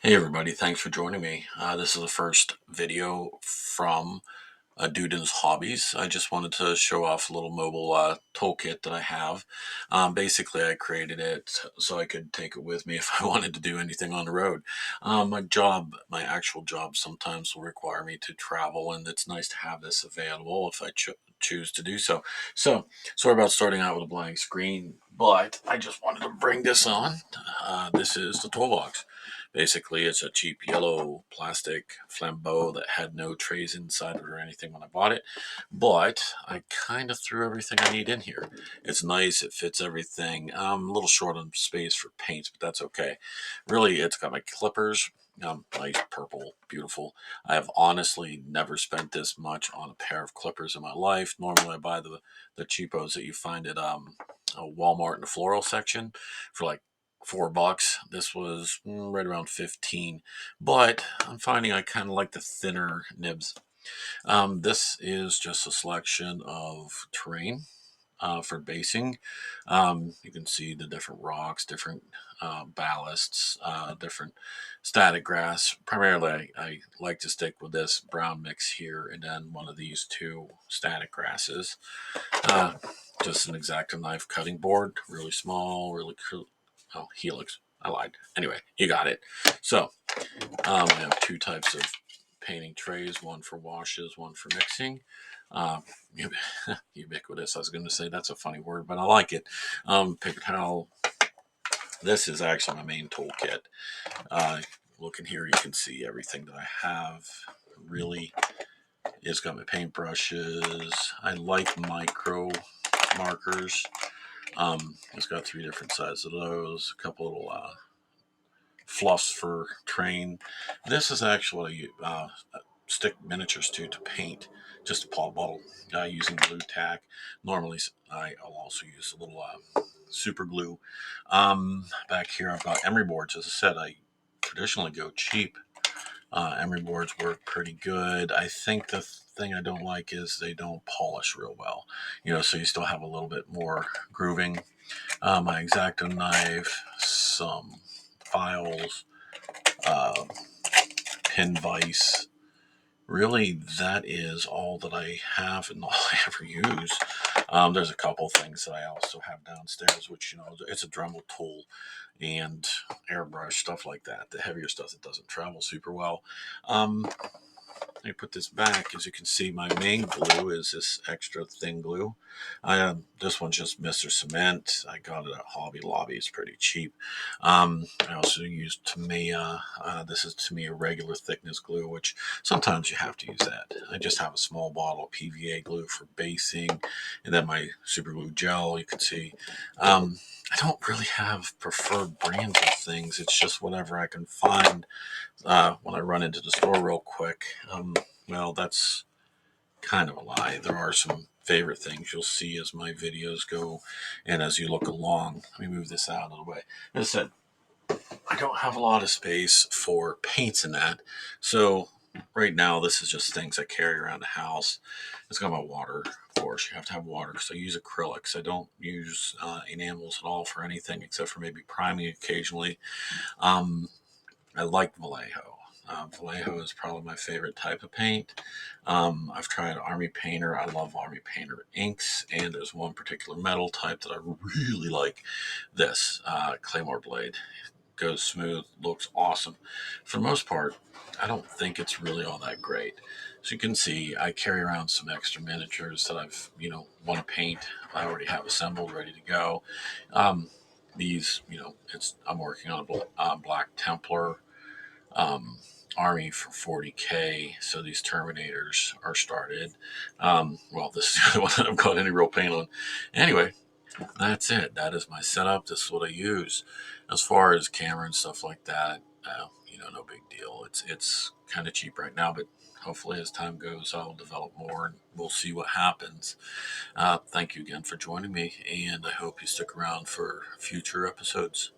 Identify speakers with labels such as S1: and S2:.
S1: Hey everybody, thanks for joining me. This is the first video from a dude in his hobbies. I just wanted to show off a little mobile toolkit that I have. Basically, I created it so I could take it with me if I wanted to do anything on the road. My actual job sometimes will require me to travel, and it's nice to have this available if I choose to do so. So, sorry about starting out with a blank screen, but I just wanted to bring this on. This is the toolbox. Basically, it's a cheap yellow plastic flambeau that had no trays inside it or anything when I bought it, but I kind of threw everything I need in here. It's nice, it fits everything. I'm a little short on space for paints, but that's okay. Really, it's got my clippers. Nice purple, beautiful. I have honestly never spent this much on a pair of clippers in my life. Normally, I buy the cheapos that you find at a Walmart in the floral section for like $4. This was right around 15, but I'm finding I kind of like the thinner nibs. This is just a selection of terrain for basing. You can see the different rocks, different ballasts, different static grass. Primarily, I like to stick with this brown mix here and then one of these two static grasses. Uh, just an X-Acto knife cutting board, really small, really cool. Oh, helix. I lied. Anyway, you got it. So, I have two types of painting trays, one for washes, one for mixing. Uh, ubiquitous. I was going to say that's a funny word, but I like it. Paper towel. This is actually my main toolkit. Uh, Looking here, you can see everything that I have. Really, it's got my paintbrushes. I like micro markers. It's got three different sizes of those. A couple little fluffs for train. This is actually stick miniatures to paint, just a pop bottle using glue tack. Normally, I'll also use a little super glue. Back here, I've got emery boards. As I said, I traditionally go cheap. Emery boards work pretty good. I think the thing I don't like is they don't polish real well. So you still have a little bit more grooving. My X-Acto knife, some files, uh, pin vise. Really, that is all that I have and all I ever use. There's a couple things that I also have downstairs, which, it's a Dremel tool and airbrush, stuff like that. The heavier stuff that doesn't travel super well. Let me put this back. As you can see, my main glue is this extra thin glue. This one's just Mr. Cement. I got it at Hobby Lobby. It's pretty cheap. I also use Tamiya. This is Tamiya regular thickness glue, which sometimes you have to use that. I just have a small bottle of PVA glue for basing, and then my super glue gel. You can see. I don't really have preferred brands of things. It's just whatever I can find when I run into the store real quick. Well, that's kind of a lie. There are some favorite things you'll see as my videos go and as you look along. Let me move this out a little way. As I said, I don't have a lot of space for paints in that. So right now, this is just things I carry around the house. It's got my water. Of course, you have to have water because I use acrylics. I don't use enamels at all for anything except for maybe priming occasionally. Um, I like Vallejo. Vallejo is probably my favorite type of paint. I've tried Army Painter. I love Army Painter inks, and there's one particular metal type that I really like. This Claymore blade goes smooth, looks awesome. For the most part, I don't think it's really all that great. So you can see I carry around some extra miniatures that I've want to paint. I already have assembled, ready to go. These, I'm working on a Black Templar um, army for 40K. So these Terminators are started. Well, this is the one that I've got any real paint on. Anyway, that's it. That is my setup. This is what I use. As far as camera and stuff like that, no big deal. It's kind of cheap right now, but hopefully as time goes, I'll develop more and we'll see what happens. Thank you again for joining me, and I hope you stick around for future episodes.